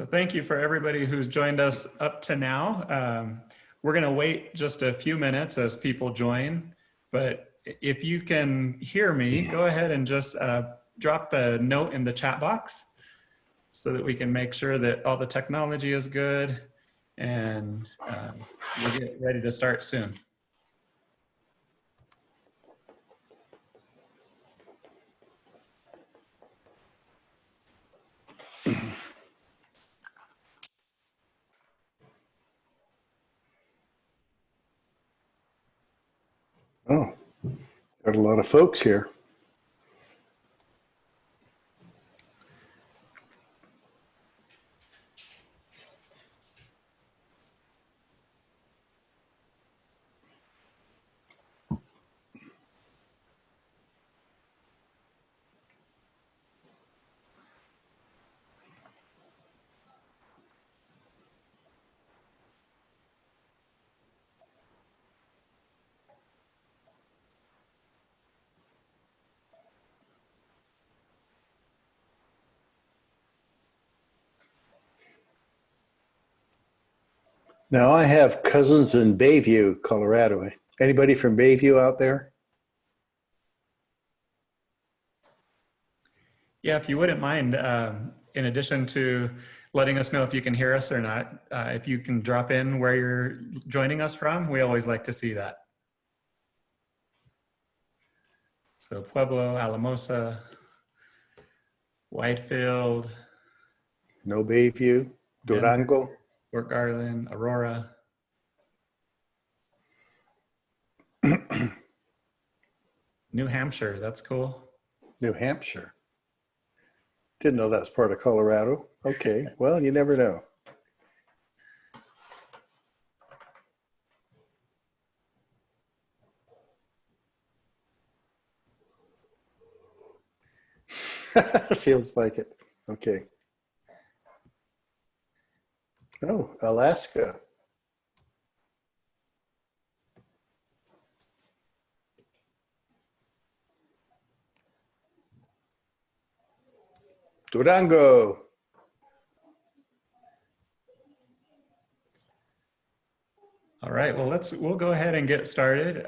So thank you for everybody who's joined us up to now. We're going to wait just a few minutes as people join, but if you can hear me, go ahead and just drop a note in the chat box so that we can make sure that all the technology is good and we'll get ready to start soon. Oh, got a lot of folks here. Now I have cousins in Bayview, Colorado. Anybody from Bayview out there? Yeah, if you wouldn't mind, in addition to letting us know if you can hear us or not, if you can drop in where you're joining us from, we always like to see that. So Pueblo, Alamosa, Whitefield. No Bayview, Durango. Denver, Fort Garland, Aurora. New Hampshire, that's cool. New Hampshire. Didn't know that's part of Colorado. Okay, well, you never know. Feels like it. Okay. Oh, Alaska. Durango. All right, well, we'll go ahead and get started.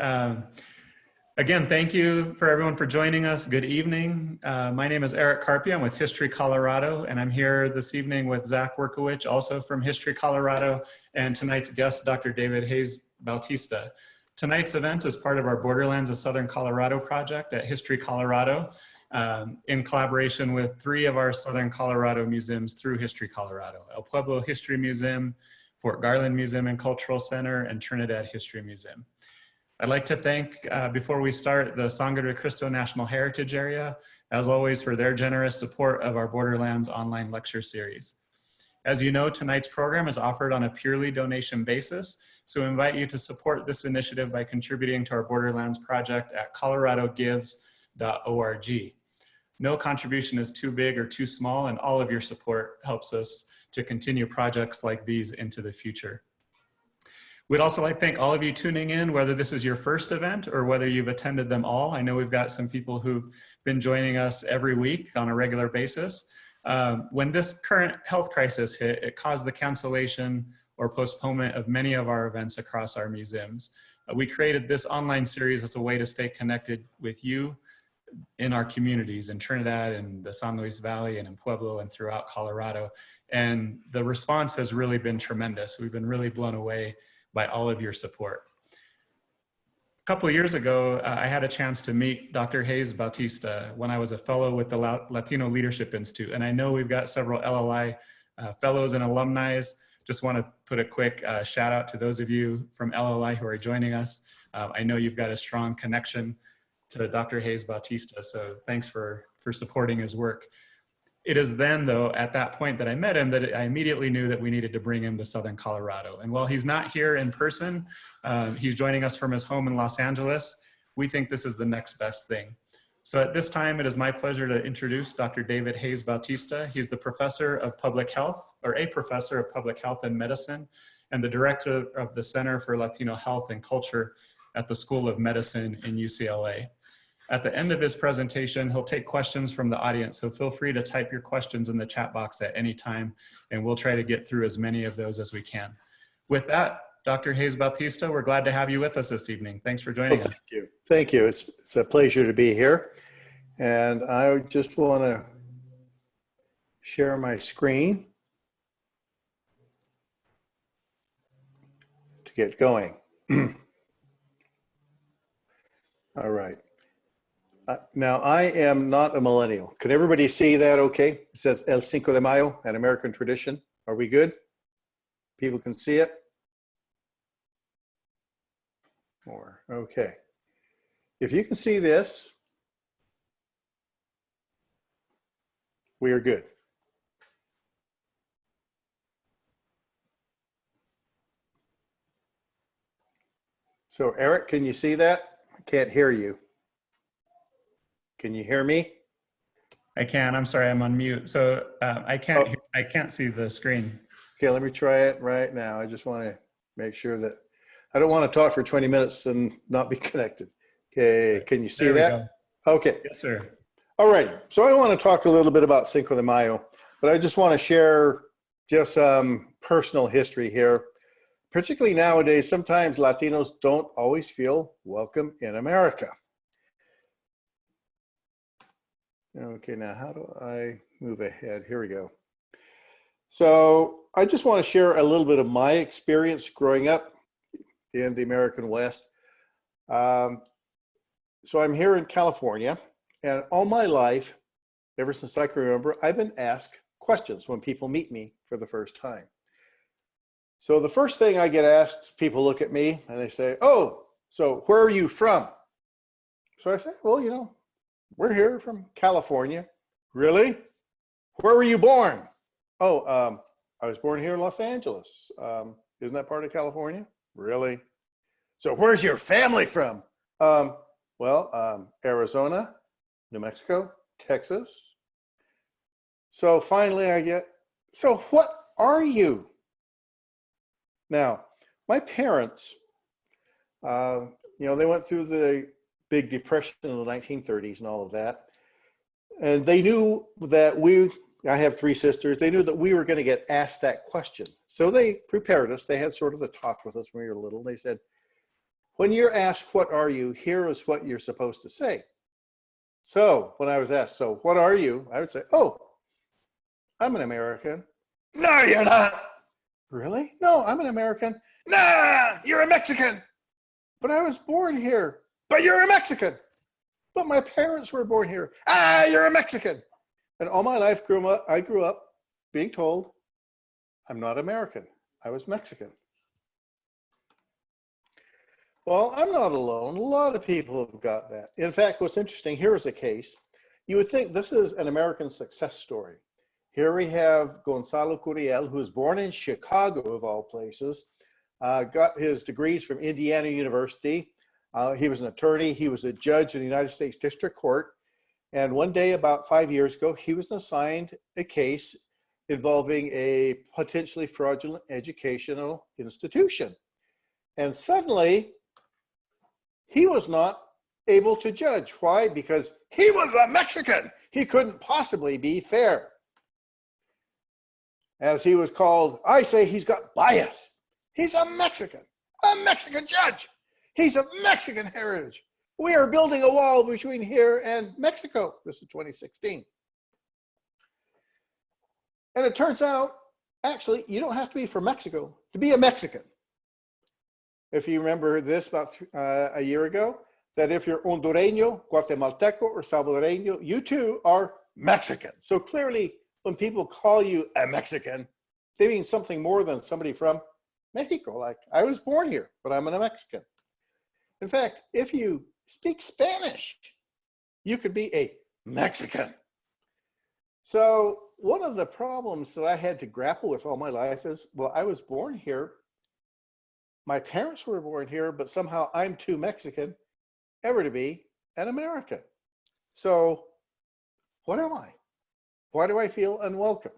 Again, thank you for everyone for joining us. Good evening. My name is Eric Carpia. I'm with History Colorado, and I'm here this evening with Zach Workowich, also from History Colorado, and tonight's guest, Dr. David Hayes-Bautista. Tonight's event is part of our Borderlands of Southern Colorado project at History Colorado, in collaboration with 3 of our Southern Colorado museums through History Colorado: El Pueblo History Museum, Fort Garland Museum and Cultural Center, and Trinidad History Museum. I'd like to thank, before we start, the Sangre de Cristo National Heritage Area, as always, for their generous support of our Borderlands online lecture series. As you know, tonight's program is offered on a purely donation basis, so we invite you to support this initiative by contributing to our Borderlands project at coloradogives.org. No contribution is too big or too small, and all of your support helps us to continue projects like these into the future. We'd also like to thank all of you tuning in, whether this is your first event or whether you've attended them all. I know we've got some people who've been joining us every week on a regular basis. When this current health crisis hit, it caused the cancellation or postponement of many of our events across our museums. We created this online series as a way to stay connected with you in our communities in Trinidad and the San Luis Valley and in Pueblo and throughout Colorado. And the response has really been tremendous. We've been really blown away by all of your support. A couple of years ago, I had a chance to meet Dr. Hayes-Bautista when I was a fellow with the Latino Leadership Institute. And I know we've got several LLI fellows and alumni. Just want to put a quick shout out to those of you from LLI who are joining us. I know you've got a strong connection to Dr. Hayes-Bautista, so thanks for supporting his work. It is then, though, at that point that I met him, that I immediately knew that we needed to bring him to Southern Colorado. And while he's not here in person, he's joining us from his home in Los Angeles. We think this is the next best thing. So at this time, it is my pleasure to introduce Dr. David Hayes-Bautista. He's the professor of public health, or a professor of public health and medicine, and the director of the Center for Latino Health and Culture at the School of Medicine in UCLA. At the end of his presentation, he'll take questions from the audience, so feel free to type your questions in the chat box at any time, and we'll try to get through as many of those as we can. With that, Dr. Hayes-Bautista, we're glad to have you with us this evening. Thanks for joining us. Thank you. Thank you. It's a pleasure to be here. And I just want to share my screen to get going. All right. Now, I am not a millennial. Can everybody see that okay? It says El Cinco de Mayo, an American tradition. Are we good? People can see it? More. Okay. If you can see this, we are good. So, Eric, can you see that? I can't hear you. Can you hear me? I can. I'm sorry, I'm on mute. So I can't see the screen. Okay, let me try it right now. I just want to make sure that I don't want to talk for 20 minutes and not be connected. Okay, can you see that? Okay. Yes, sir. All right. So I want to talk a little bit about Cinco de Mayo, but I just want to share just some personal history here. Particularly nowadays, sometimes Latinos don't always feel welcome in America. Okay, now how do I move ahead? Here we go. So I just want to share a little bit of my experience growing up in the American West. So I'm here in California, and all my life, ever since I can remember, I've been asked questions when people meet me for the first time. So the first thing I get asked, people look at me and they say, "Oh, so where are you from?" So I say, "Well, you know, we're here from California." "Really? Where were you born?" "Oh, I was born here in Los Angeles. Isn't that part of California?" "Really? So where's your family from?" Arizona, New Mexico, Texas." So finally I get, "So what are you?" Now, my parents, they went through the big depression in the 1930s and all of that. And they knew that I have three sisters, they knew that we were going to get asked that question. So they prepared us. They had sort of the talk with us when we were little. They said, when you're asked, "What are you?" here is what you're supposed to say. So when I was asked, "So what are you?" I would say, "Oh, I'm an American." "No, you're not." "Really?" "No, I'm an American." "Nah, you're a Mexican." "But I was born here." "But you're a Mexican." "But my parents were born here." "Ah, you're a Mexican." And all my life I grew up being told I'm not American. I was Mexican. Well, I'm not alone. A lot of people have got that. In fact, what's interesting, here is a case. You would think this is an American success story. Here we have Gonzalo Curiel, who was born in Chicago, of all places, got his degrees from Indiana University. He was an attorney. He was a judge in the United States District Court. And one day, about 5 years ago, he was assigned a case involving a potentially fraudulent educational institution. And suddenly, he was not able to judge. Why? Because he was a Mexican. He couldn't possibly be fair. As he was called, I say he's got bias. He's a Mexican judge. He's of Mexican heritage. We are building a wall between here and Mexico. This is 2016. And it turns out, actually, you don't have to be from Mexico to be a Mexican. If you remember this about a year ago, that if you're Hondureño, Guatemalteco, or Salvadoreño, you too are Mexican. So clearly, when people call you a Mexican, they mean something more than somebody from Mexico. Like, I was born here, but I'm a Mexican. In fact, if you speak Spanish, you could be a Mexican. So one of the problems that I had to grapple with all my life is, well, I was born here. My parents were born here, but somehow I'm too Mexican ever to be an American. So what am I? Why do I feel unwelcome?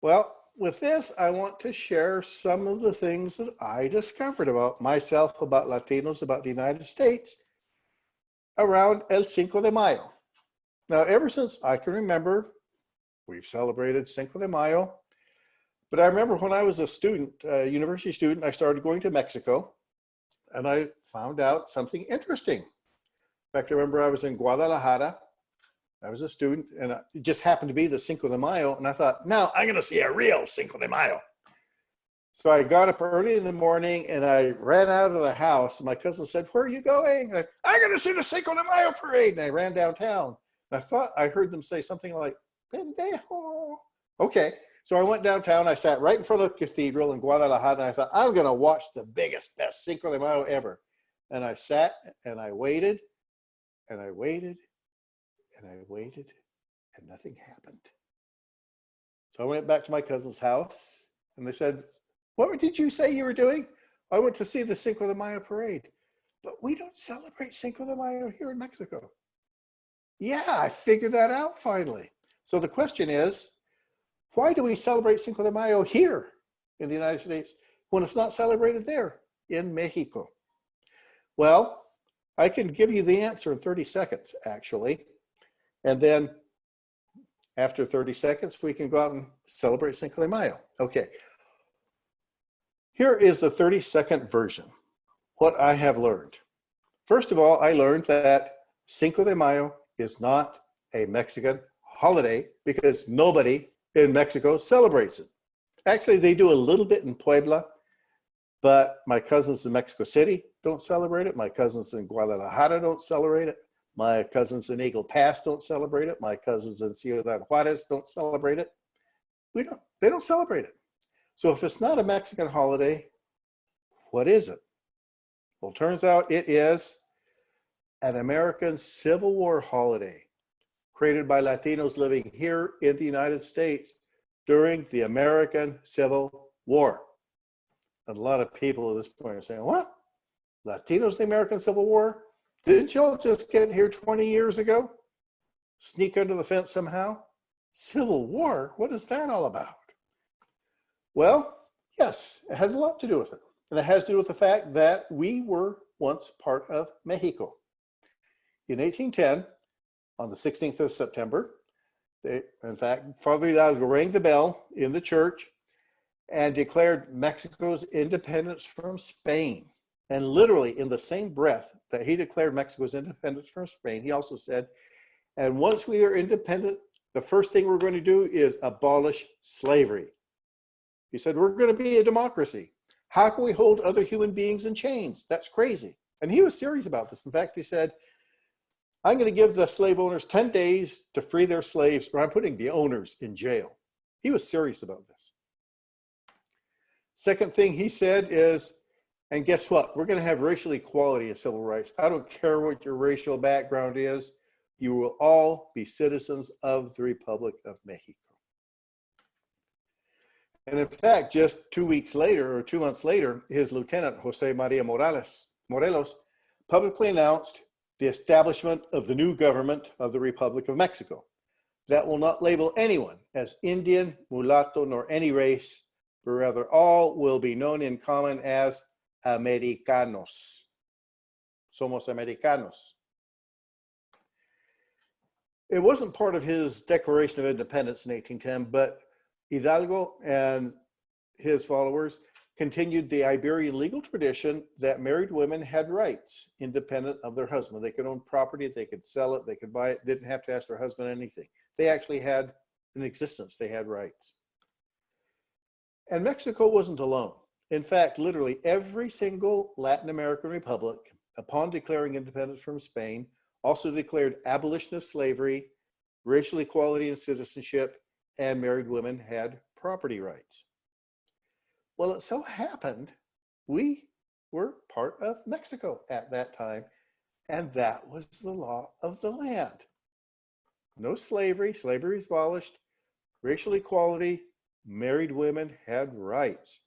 Well, with this, I want to share some of the things that I discovered about myself, about Latinos, about the United States, around El Cinco de Mayo. Now, ever since I can remember, we've celebrated Cinco de Mayo. But I remember when I was a student, a university student, I started going to Mexico, and I found out something interesting. In fact, I remember I was in Guadalajara. I was a student, and it just happened to be the Cinco de Mayo, and I thought, now I'm going to see a real Cinco de Mayo. So I got up early in the morning, and I ran out of the house. My cousin said, "Where are you going?" I'm going to see the Cinco de Mayo parade. And I ran downtown. And I thought I heard them say something like, "Pendejo." Okay. So I went downtown. I sat right in front of the cathedral in Guadalajara, and I thought, I'm going to watch the biggest, best Cinco de Mayo ever. And I sat, and I waited, and I waited, and I waited, and nothing happened. So I went back to my cousin's house, and they said, "What did you say you were doing?" "I went to see the Cinco de Mayo parade." "But we don't celebrate Cinco de Mayo here in Mexico." Yeah, I figured that out finally. So the question is, why do we celebrate Cinco de Mayo here in the United States when it's not celebrated there in Mexico? Well, I can give you the answer in 30 seconds, actually. And then after 30 seconds, we can go out and celebrate Cinco de Mayo. Okay. Here is the 30-second version, what I have learned. First of all, I learned that Cinco de Mayo is not a Mexican holiday because nobody in Mexico celebrates it. Actually, they do a little bit in Puebla, but my cousins in Mexico City don't celebrate it. My cousins in Guadalajara don't celebrate it. My cousins in Eagle Pass don't celebrate it. My cousins in Ciudad Juarez don't celebrate it. They don't celebrate it. So if it's not a Mexican holiday, what is it? Well, it turns out it is an American Civil War holiday created by Latinos living here in the United States during the American Civil War. And a lot of people at this point are saying, "What? Latinos in the American Civil War? Didn't y'all just get here 20 years ago? Sneak under the fence somehow? Civil War? What is that all about?" Well, yes, it has a lot to do with it. And it has to do with the fact that we were once part of Mexico. In 1810, on the 16th of September, in fact, Father Hidalgo rang the bell in the church and declared Mexico's independence from Spain. And literally in the same breath that he declared Mexico's independence from Spain, he also said, "And once we are independent, the first thing we're going to do is abolish slavery." He said, "We're going to be a democracy. How can we hold other human beings in chains? That's crazy." And he was serious about this. In fact, he said, "I'm going to give the slave owners 10 days to free their slaves, or I'm putting the owners in jail." He was serious about this. Second thing he said is, and guess what? We're going to have racial equality and civil rights. I don't care what your racial background is. You will all be citizens of the Republic of Mexico. And in fact, just 2 weeks later, or 2 months later, his lieutenant, Jose Maria Morelos, publicly announced the establishment of the new government of the Republic of Mexico that will not label anyone as Indian, mulatto, nor any race, but rather all will be known in common as Americanos. Somos Americanos. It wasn't part of his Declaration of Independence in 1810, but Hidalgo and his followers continued the Iberian legal tradition that married women had rights independent of their husband. They could own property, they could sell it, they could buy it, didn't have to ask their husband anything. They actually had an existence, they had rights. And Mexico wasn't alone. In fact, literally every single Latin American republic, upon declaring independence from Spain, also declared abolition of slavery, racial equality and citizenship, and married women had property rights. Well, it so happened we were part of Mexico at that time, and that was the law of the land. No slavery, slavery was abolished, racial equality, married women had rights.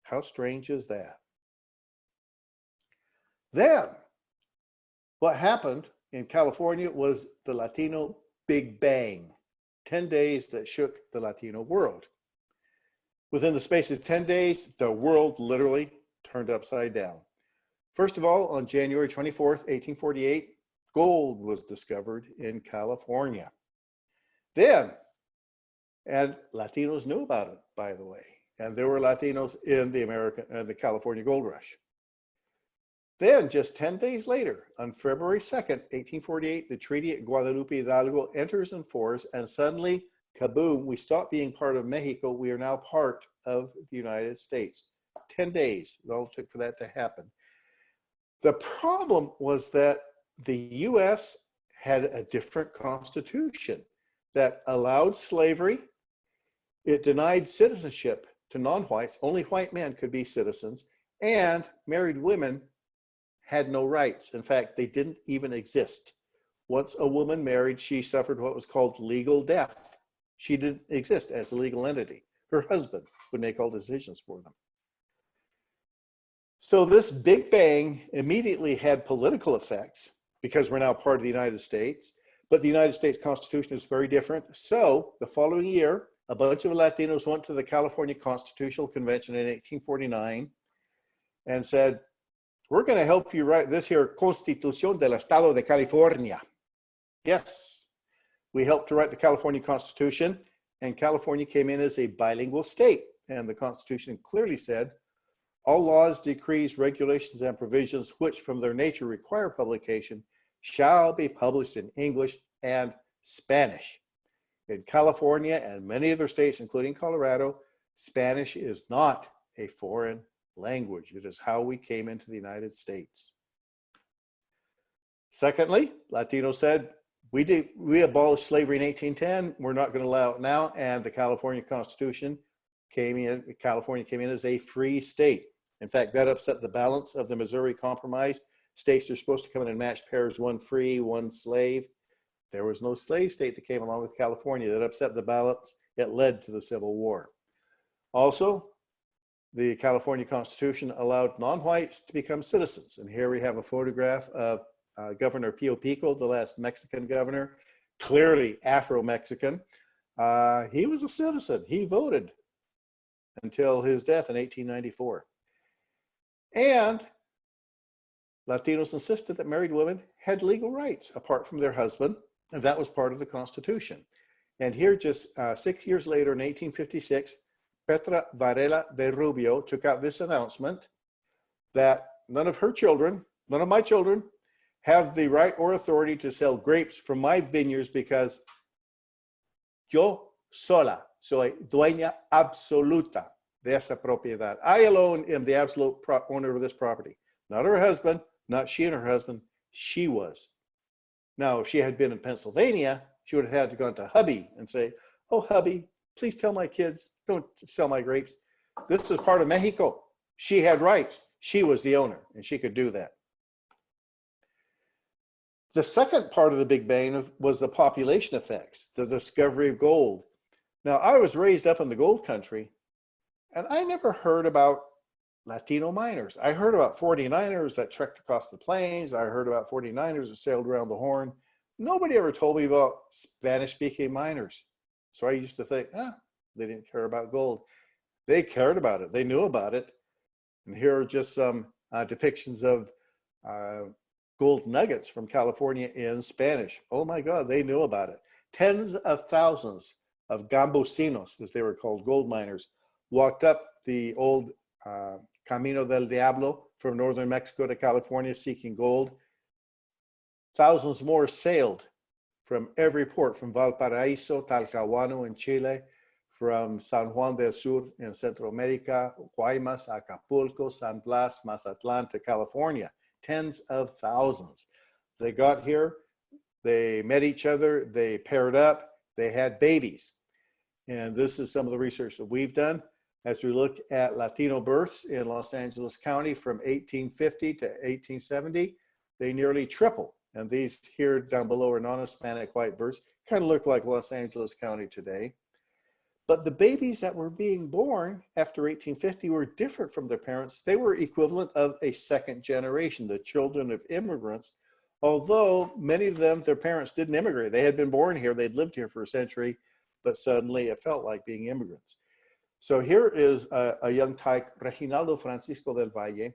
How strange is that? Then, what happened in California was the Latino Big Bang, 10 days that shook the Latino world. Within the space of 10 days, the world literally turned upside down. First of all, on January 24th, 1848, gold was discovered in California. Then, and Latinos knew about it, by the way, and there were Latinos in the California gold rush. Then, just 10 days later, on February 2nd, 1848, the Treaty at Guadalupe Hidalgo enters in force, and suddenly, kaboom, we stop being part of Mexico. We are now part of the United States. 10 days, it all took for that to happen. The problem was that the US had a different constitution that allowed slavery. It denied citizenship to non-whites. Only white men could be citizens, and married women had no rights. In fact, they didn't even exist. Once a woman married, she suffered what was called legal death. She didn't exist as a legal entity. Her husband would make all decisions for them. So this big bang immediately had political effects because we're now part of the United States, but the United States Constitution is very different. So the following year, a bunch of Latinos went to the California Constitutional Convention in 1849 and said, we're going to help you write this here Constitución del Estado de California. Yes, we helped to write the California Constitution, and California came in as a bilingual state. And the Constitution clearly said, all laws, decrees, regulations, and provisions which from their nature require publication shall be published in English and Spanish. In California and many other states, including Colorado, Spanish is not a foreign language. It is how we came into the United States. Secondly, Latinos said, we abolished slavery in 1810. We're not going to allow it now. And the California Constitution came in. California came in as a free state. In fact, that upset the balance of the Missouri Compromise. States are supposed to come in and match pairs, one free, one slave. There was no slave state that came along with California. That upset the balance. It led to the Civil War. Also, the California Constitution allowed non-whites to become citizens. And here we have a photograph of Governor Pio Pico, the last Mexican governor, clearly Afro-Mexican. He was a citizen. He voted until his death in 1894. And Latinos insisted that married women had legal rights apart from their husband, and that was part of the Constitution. And here, just 6 years later, in 1856, Petra Videla de Rubio took out this announcement that none of her children, none of my children, have the right or authority to sell grapes from my vineyards because yo sola soy dueña absoluta de esa propiedad. I alone am the absolute owner of this property. Not her husband, not she and her husband, she was. Now, if she had been in Pennsylvania, she would have had to go to hubby and say, oh, hubby, please tell my kids, don't sell my grapes. This is part of Mexico. She had rights. She was the owner, and she could do that. The second part of the Big Bang was the population effects, the discovery of gold. Now, I was raised up in the gold country, and I never heard about Latino miners. I heard about 49ers that trekked across the plains. I heard about 49ers that sailed around the Horn. Nobody ever told me about Spanish-speaking miners. So I used to think, they didn't care about gold. They cared about it. They knew about it. And here are just some depictions of gold nuggets from California in Spanish. Oh my God, they knew about it. Tens of thousands of gambosinos, as they were called, gold miners, walked up the old Camino del Diablo from northern Mexico to California seeking gold. Thousands more sailed from every port, from Valparaiso, Talcahuano in Chile, from San Juan del Sur in Central America, Guaymas, Acapulco, San Blas, Mazatlan to California. Tens of thousands. They got here, they met each other, they paired up, they had babies. And this is some of the research that we've done. As we look at Latino births in Los Angeles County from 1850 to 1870, they nearly triple. And these here down below are non-Hispanic white births, kind of look like Los Angeles County today. But the babies that were being born after 1850 were different from their parents. They were equivalent of a second generation, the children of immigrants, although many of them, their parents didn't immigrate. They had been born here, they'd lived here for a century, but suddenly it felt like being immigrants. So here is a young tyke, Reginaldo Francisco del Valle,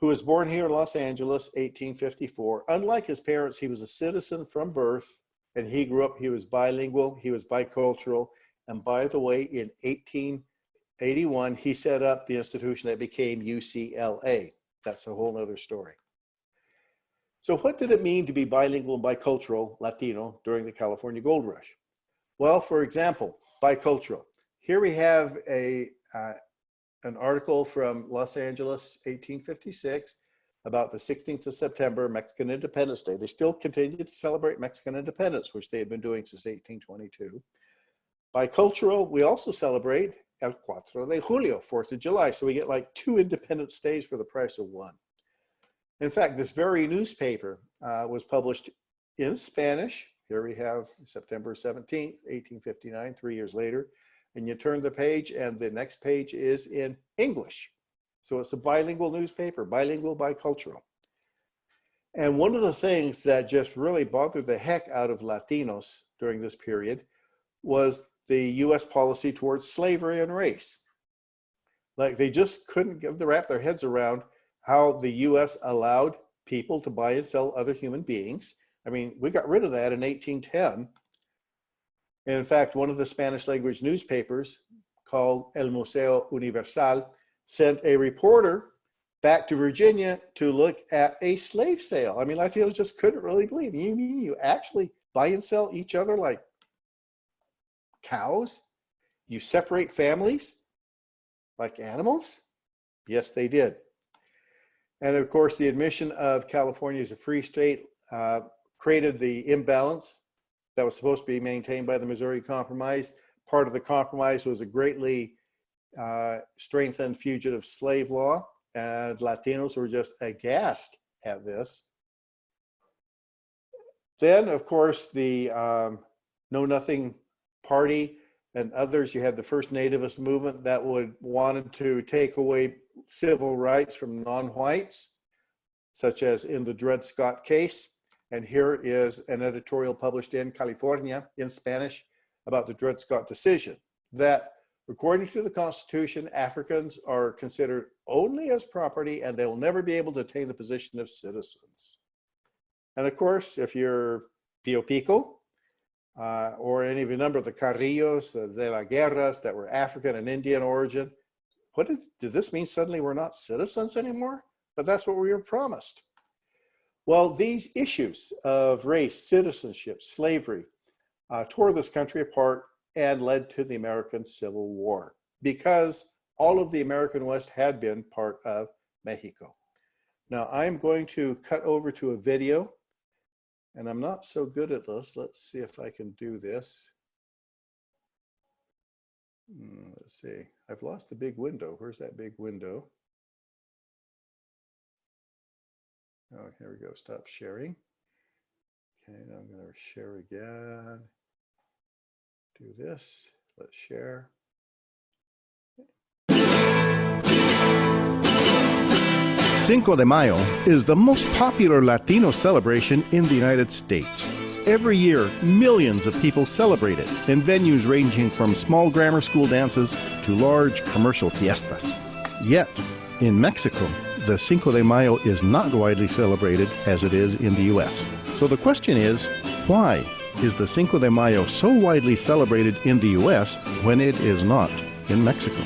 who was born here in Los Angeles, 1854. Unlike his parents, he was a citizen from birth, and he grew up, he was bilingual, he was bicultural, and by the way, in 1881, he set up the institution that became UCLA. That's a whole nother story. So what did it mean to be bilingual and bicultural Latino during the California Gold Rush? Well, for example, bicultural. Here we have an article from Los Angeles, 1856, about the 16th of September, Mexican Independence Day. They still continue to celebrate Mexican independence, which they had been doing since 1822. Bicultural, we also celebrate El 4 de Julio, 4th of July. So we get like 2 Independence Days for the price of 1. In fact, this very newspaper was published in Spanish. Here we have September 17th, 1859, 3 years later. And you turn the page and the next page is in English. So it's a bilingual newspaper, bilingual, bicultural. And one of the things that just really bothered the heck out of Latinos during this period was the US policy towards slavery and race. Like they just couldn't wrap their heads around how the US allowed people to buy and sell other human beings. I mean, we got rid of that in 1810. And in fact, one of the Spanish language newspapers called El Museo Universal sent a reporter back to Virginia to look at a slave sale. I mean, Latinos just couldn't really believe. You mean you actually buy and sell each other like cows? You separate families like animals? Yes, they did. And of course, the admission of California as a free state created the imbalance that was supposed to be maintained by the Missouri Compromise. Part of the compromise was a greatly strengthened fugitive slave law, and Latinos were just aghast at this. Then, of course, the Know Nothing Party and others, you had the first nativist movement that wanted to take away civil rights from non-whites, such as in the Dred Scott case. And here is an editorial published in California in Spanish about the Dred Scott decision, that according to the Constitution, Africans are considered only as property and they will never be able to attain the position of citizens. And of course, if you're Pio Pico, or any of a number of the Carrillos, de la Guerras that were African and Indian origin, did this mean suddenly we're not citizens anymore? But that's what we were promised. Well, these issues of race, citizenship, slavery tore this country apart and led to the American Civil War, because all of the American West had been part of Mexico. Now I'm going to cut over to a video, and I'm not so good at this. Let's see if I can do this. Let's see, I've lost the big window. Where's that big window? Oh, here we go, stop sharing. Okay, now I'm gonna share again. Do this, let's share. Cinco de Mayo is the most popular Latino celebration in the United States. Every year, millions of people celebrate it in venues ranging from small grammar school dances to large commercial fiestas. Yet, in Mexico, the Cinco de Mayo is not widely celebrated as it is in the U.S. So the question is, why is the Cinco de Mayo so widely celebrated in the U.S. when it is not in Mexico?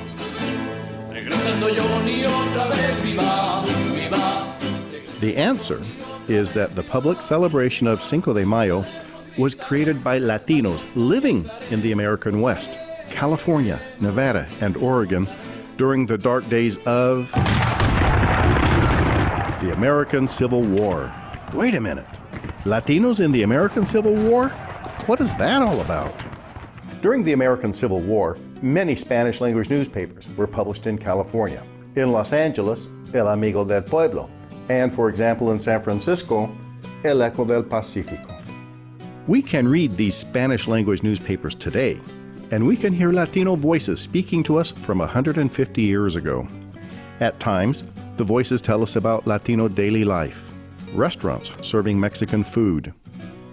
The answer is that the public celebration of Cinco de Mayo was created by Latinos living in the American West, California, Nevada, and Oregon during the dark days of the American Civil War. Wait a minute. Latinos in the American Civil War? What is that all about? During the American Civil War, many Spanish language newspapers were published in California. In Los Angeles, El Amigo del Pueblo, and for example in San Francisco, El Eco del Pacífico. We can read these Spanish language newspapers today, and we can hear Latino voices speaking to us from 150 years ago. At times, the voices tell us about Latino daily life, restaurants serving Mexican food,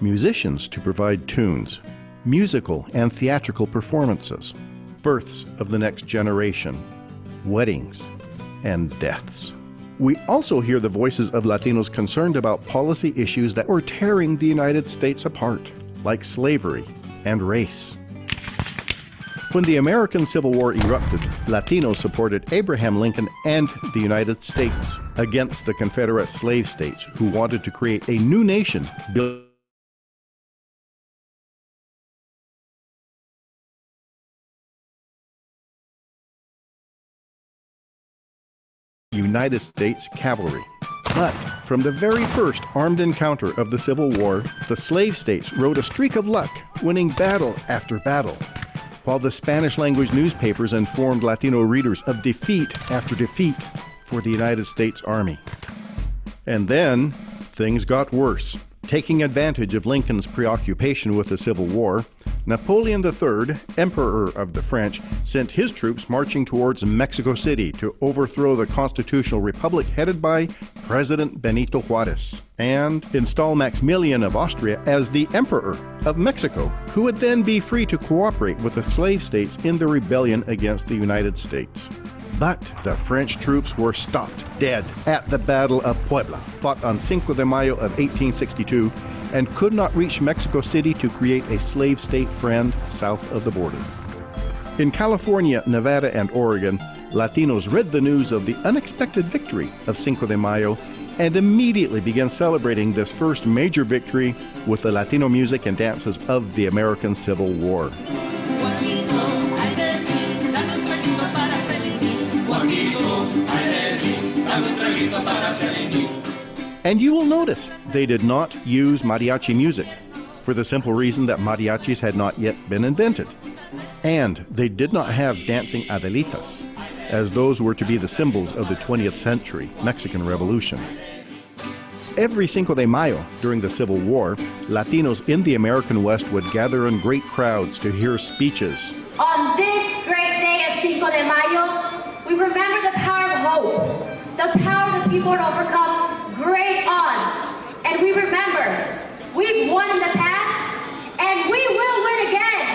musicians to provide tunes, musical and theatrical performances, births of the next generation, weddings, and deaths. We also hear the voices of Latinos concerned about policy issues that were tearing the United States apart, like slavery and race. When the American Civil War erupted, Latinos supported Abraham Lincoln and the United States against the Confederate slave states who wanted to create a new nation built United States cavalry. But from the very first armed encounter of the Civil War, the slave states rode a streak of luck, winning battle after battle, while the Spanish-language newspapers informed Latino readers of defeat after defeat for the United States Army. And then, things got worse. Taking advantage of Lincoln's preoccupation with the Civil War, Napoleon III, Emperor of the French, sent his troops marching towards Mexico City to overthrow the constitutional republic headed by President Benito Juarez, and install Maximilian of Austria as the Emperor of Mexico, who would then be free to cooperate with the slave states in the rebellion against the United States. But the French troops were stopped dead at the Battle of Puebla, fought on Cinco de Mayo of 1862, and could not reach Mexico City to create a slave state friend south of the border. In California, Nevada, and Oregon, Latinos read the news of the unexpected victory of Cinco de Mayo and immediately began celebrating this first major victory with the Latino music and dances of the American Civil War. And you will notice they did not use mariachi music, for the simple reason that mariachis had not yet been invented. And they did not have dancing adelitas, as those were to be the symbols of the 20th century Mexican Revolution. Every Cinco de Mayo during the Civil War, Latinos in the American West would gather in great crowds to hear speeches. On this great day of Cinco de Mayo, we remember the power of hope, the power of the people to overcome great odds. And we remember, we've won in the past, and we will win again.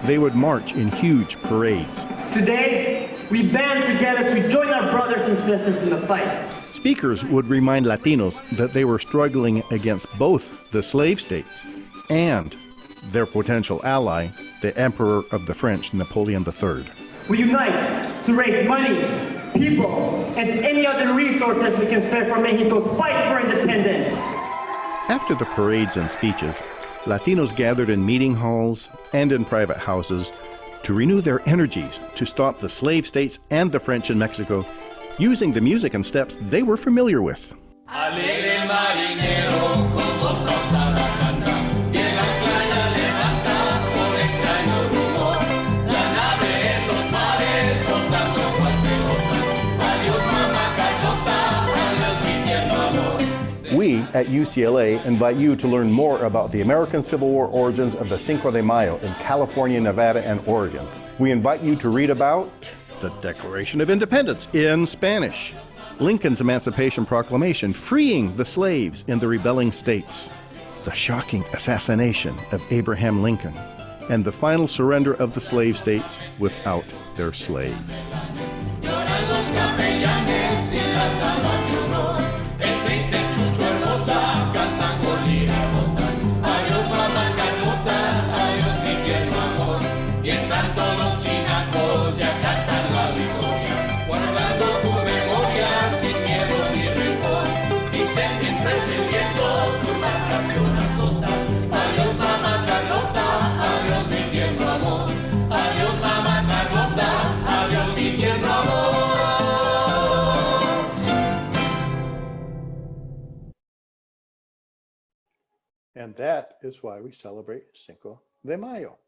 They would march in huge parades. Today, we band together to join our brothers and sisters in the fight. Speakers would remind Latinos that they were struggling against both the slave states and their potential ally, the Emperor of the French, Napoleon III. We unite to raise money, people, and any other resources we can spare for Mexico's fight for independence. After the parades and speeches, Latinos gathered in meeting halls and in private houses to renew their energies to stop the slave states and the French in Mexico, using the music and steps they were familiar with. We at UCLA invite you to learn more about the American Civil War origins of the Cinco de Mayo in California, Nevada, and Oregon. We invite you to read about the Declaration of Independence in Spanish, Lincoln's Emancipation Proclamation freeing the slaves in the rebelling states, the shocking assassination of Abraham Lincoln, and the final surrender of the slave states without their slaves. And that is why we celebrate Cinco de Mayo.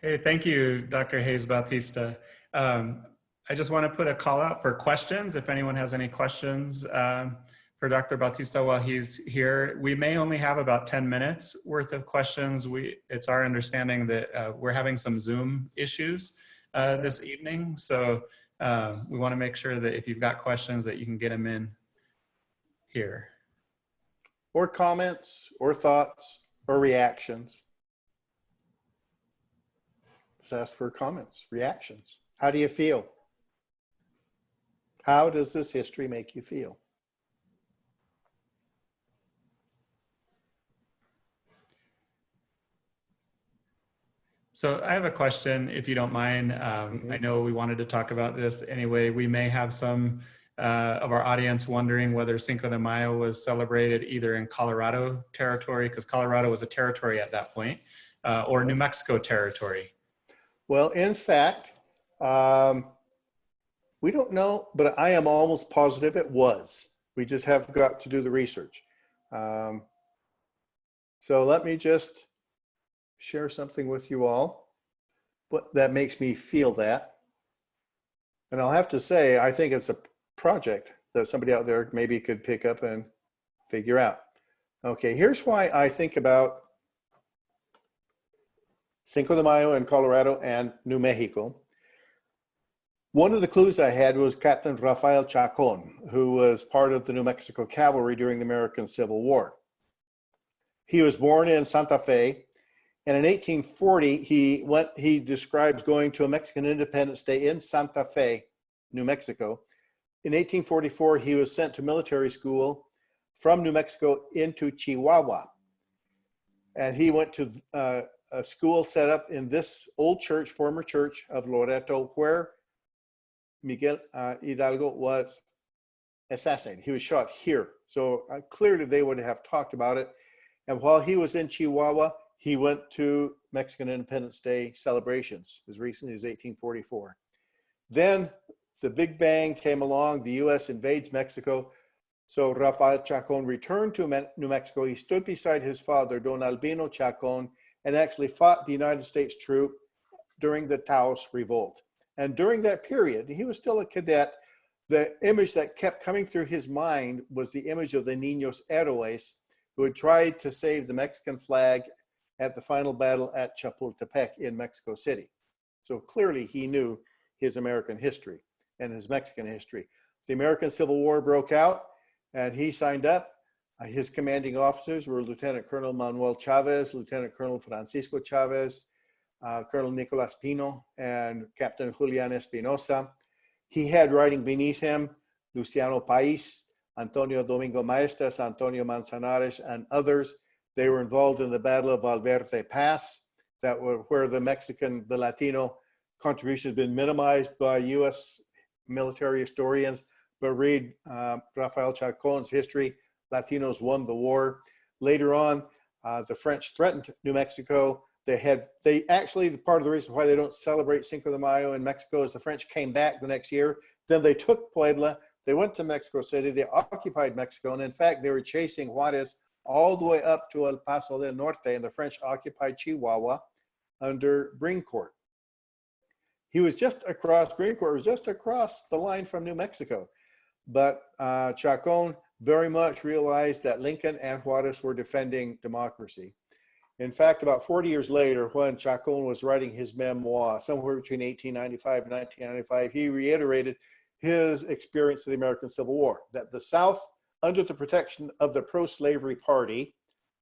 Hey, thank you, Dr. Hayes-Bautista. I just want to put a call out for questions. If anyone has any questions for Dr. Bautista while he's here, we may only have about 10 minutes worth of questions. It's our understanding that we're having some Zoom issues this evening. So we want to make sure that if you've got questions that you can get them in here. Or comments, or thoughts, or reactions. Let's ask for comments, reactions. How do you feel? How does this history make you feel? So I have a question, if you don't mind. I know we wanted to talk about this anyway. We may have some of our audience wondering whether Cinco de Mayo was celebrated either in Colorado territory, because Colorado was a territory at that point, or New Mexico territory. Well, in fact, we don't know, but I am almost positive it was. We just have got to do the research. So let me just share something with you all, but that makes me feel that. And I'll have to say, I think it's a project that somebody out there maybe could pick up and figure out. Okay, here's why I think about Cinco de Mayo in Colorado and New Mexico. One of the clues I had was Captain Rafael Chacon, who was part of the New Mexico Cavalry during the American Civil War. He was born in Santa Fe, and in 1840, he describes going to a Mexican Independence Day in Santa Fe, New Mexico. In 1844, he was sent to military school from New Mexico into Chihuahua. And he went to a school set up in this old church, former church of Loreto, where Miguel Hidalgo was assassinated. He was shot here. So clearly they would have talked about it. And while he was in Chihuahua, he went to Mexican Independence Day celebrations as recently as 1844. Then the Big Bang came along, the US invades Mexico. So Rafael Chacon returned to New Mexico. He stood beside his father, Don Albino Chacon, and actually fought the United States troop during the Taos Revolt. And during that period, he was still a cadet. The image that kept coming through his mind was the image of the Niños Héroes, who had tried to save the Mexican flag at the final battle at Chapultepec in Mexico City. So clearly he knew his American history and his Mexican history. The American Civil War broke out and he signed up. His commanding officers were Lieutenant Colonel Manuel Chavez, Lieutenant Colonel Francisco Chavez, Colonel Nicolas Pino, and Captain Julian Espinosa. He had riding beneath him Luciano País, Antonio Domingo Maestas, Antonio Manzanares, and others. They were involved in the Battle of Valverde Pass, that were where the Latino contribution has been minimized by U.S. military historians. But read Rafael Chacon's history, Latinos won the war. Later on, the French threatened New Mexico. They actually, part of the reason why they don't celebrate Cinco de Mayo in Mexico is the French came back the next year. Then they took Puebla. They went to Mexico City. They occupied Mexico. And in fact, they were chasing Juarez all the way up to El Paso del Norte, and the French occupied Chihuahua under Brincourt. Brincourt was just across the line from New Mexico. But Chacon very much realized that Lincoln and Juarez were defending democracy. In fact, about 40 years later, when Chacon was writing his memoir, somewhere between 1895 and 1995, he reiterated his experience of the American Civil War, that the South, under the protection of the pro-slavery party,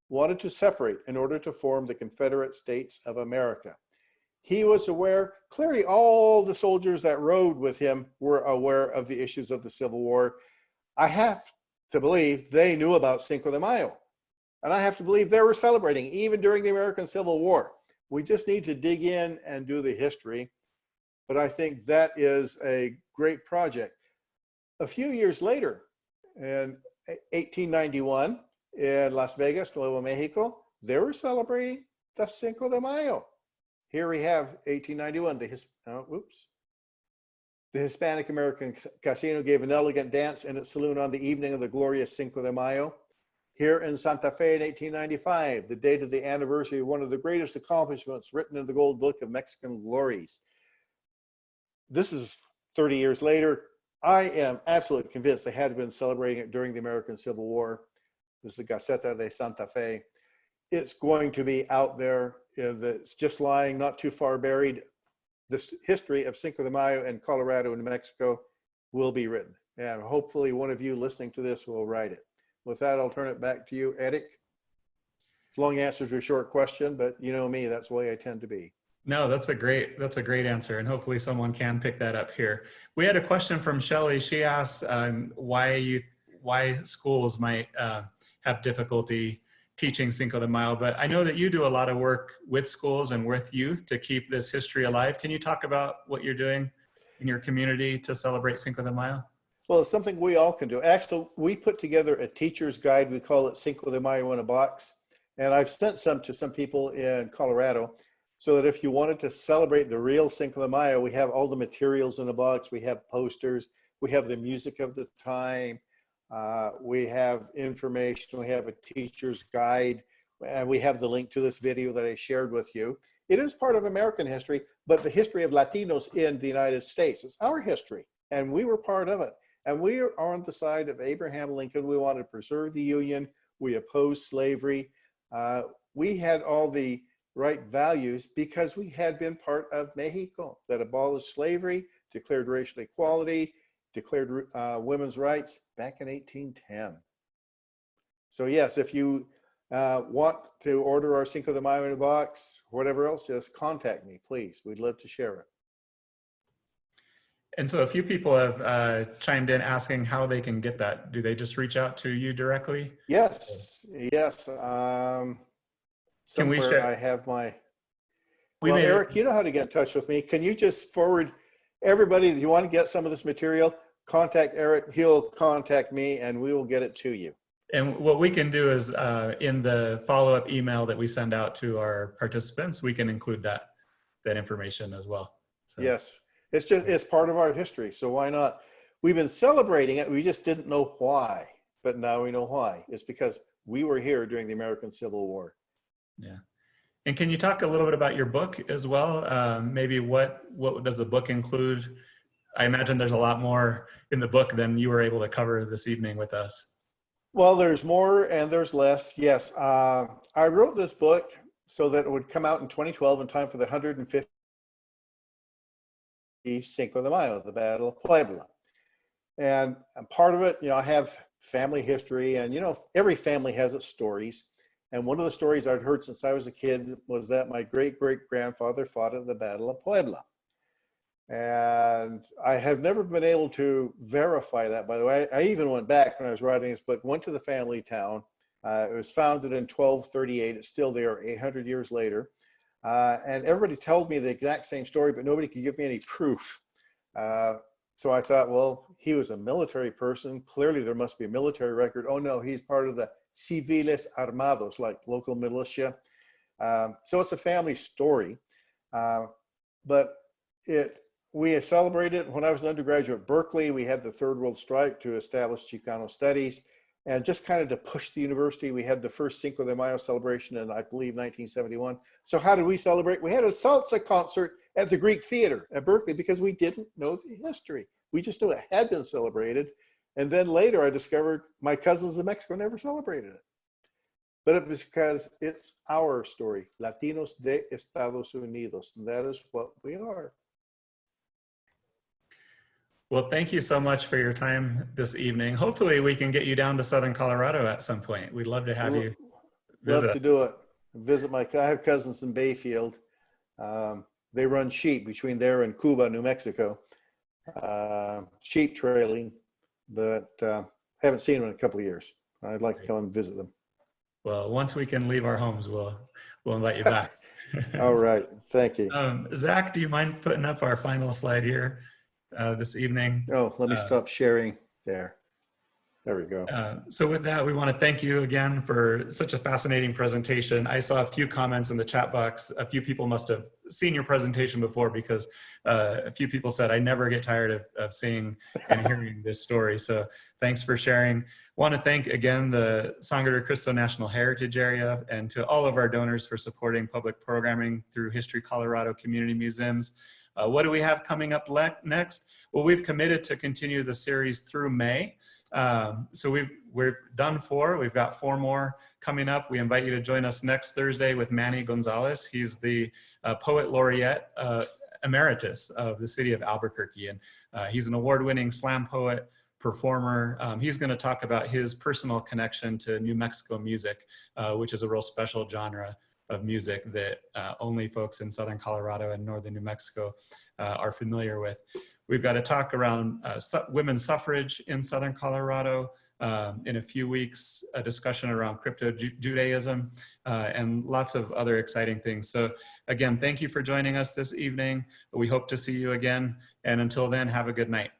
wanted to separate in order to form the Confederate States of America. He was aware, clearly all the soldiers that rode with him were aware of the issues of the Civil War. I have to believe they knew about Cinco de Mayo. And I have to believe they were celebrating even during the American Civil War. We just need to dig in and do the history. But I think that is a great project. A few years later, in 1891, in Las Vegas, Nuevo Mexico, they were celebrating the Cinco de Mayo. Here we have 1891, the Hispanic American Casino gave an elegant dance in its saloon on the evening of the glorious Cinco de Mayo. Here in Santa Fe in 1895, the date of the anniversary of one of the greatest accomplishments written in the Gold Book of Mexican Glories. This is 30 years later. I am absolutely convinced they had been celebrating it during the American Civil War. This is the Gaceta de Santa Fe. It's going to be out there. It's just lying not too far buried. This history of Cinco de Mayo in Colorado and New Mexico will be written. And hopefully one of you listening to this will write it. With that, I'll turn it back to you, Eric. It's a long answer to a short question, but you know me, that's the way I tend to be. No, that's a great answer, and hopefully someone can pick that up here. We had a question from Shelley. She asked why schools might have difficulty teaching Cinco de Mayo, but I know that you do a lot of work with schools and with youth to keep this history alive. Can you talk about what you're doing in your community to celebrate Cinco de Mayo? Well, it's something we all can do. Actually, we put together a teacher's guide. We call it Cinco de Mayo in a box. And I've sent some to some people in Colorado so that if you wanted to celebrate the real Cinco de Mayo, we have all the materials in a box. We have posters. We have the music of the time. We have information. We have a teacher's guide. And we have the link to this video that I shared with you. It is part of American history, but the history of Latinos in the United States is our history. And we were part of it. And we are on the side of Abraham Lincoln. We wanted to preserve the Union. We opposed slavery. We had all the right values because we had been part of Mexico that abolished slavery, declared racial equality, declared women's rights back in 1810. So yes, if you want to order our Cinco de Mayo in a box, or whatever else, just contact me, please. We'd love to share it. And so a few people have chimed in asking how they can get that. Do they just reach out to you directly? Yes, yes. Can we share? I have my, well, Eric, you know how to get in touch with me. Can you just forward everybody that you want to get some of this material, contact Eric, he'll contact me and we will get it to you. And what we can do is in the follow-up email that we send out to our participants, we can include that information as well. So. Yes. It's part of our history, so why not? We've been celebrating it, we just didn't know why, but now we know why. It's because we were here during the American Civil War. Yeah. And can you talk a little bit about your book as well? Maybe what does the book include? I imagine there's a lot more in the book than you were able to cover this evening with us. Well, there's more and there's less, yes. I wrote this book so that it would come out in 2012 in time for the 150th Cinco de Mayo, the Battle of Puebla. And part of it, I have family history, and every family has its stories. And one of the stories I'd heard since I was a kid was that my great-great-grandfather fought at the Battle of Puebla. And I have never been able to verify that, by the way. I even went back when I was writing this book, went to the family town. It was founded in 1238. It's still there 800 years later. And everybody told me the exact same story, but nobody could give me any proof. So I thought, well, he was a military person. Clearly there must be a military record. Oh no, he's part of the civiles armados, like local militia. So it's a family story. But we celebrated when I was an undergraduate at Berkeley. We had the Third World Strike to establish Chicano studies. And just kind of to push the university, we had the first Cinco de Mayo celebration in, I believe, 1971. So how did we celebrate? We had a salsa concert at the Greek Theater at Berkeley because we didn't know the history. We just knew it had been celebrated. And then later I discovered my cousins in Mexico never celebrated it. But it was because it's our story, Latinos de Estados Unidos. And that is what we are. Well, thank you so much for your time this evening. Hopefully we can get you down to Southern Colorado at some point. We'd love to have you visit. Love to do it. I have cousins in Bayfield. They run sheep between there and Cuba, New Mexico. Sheep trailing, but haven't seen them in a couple of years. I'd like to come and visit them. Well, once we can leave our homes, we'll invite you back. All right, thank you. Zach, do you mind putting up our final slide here this evening? Oh, let me stop sharing there. There we go. So with that, we want to thank you again for such a fascinating presentation. I saw a few comments in the chat box. A few people must have seen your presentation before because a few people said, I never get tired of seeing and hearing this story. So thanks for sharing. Want to thank again the Sangre de Cristo National Heritage Area and to all of our donors for supporting public programming through History Colorado Community Museums. What do we have coming up next? Well, we've committed to continue the series through May. So we've done 4. We've got 4 more coming up. We invite you to join us next Thursday with Manny Gonzalez. He's the Poet Laureate Emeritus of the city of Albuquerque. And he's an award-winning slam poet, performer. He's going to talk about his personal connection to New Mexico music, which is a real special genre of music that only folks in Southern Colorado and Northern New Mexico are familiar with. We've got a talk around women's suffrage in Southern Colorado. In a few weeks, a discussion around crypto-Judaism and lots of other exciting things. So again, thank you for joining us this evening. We hope to see you again. And until then, have a good night.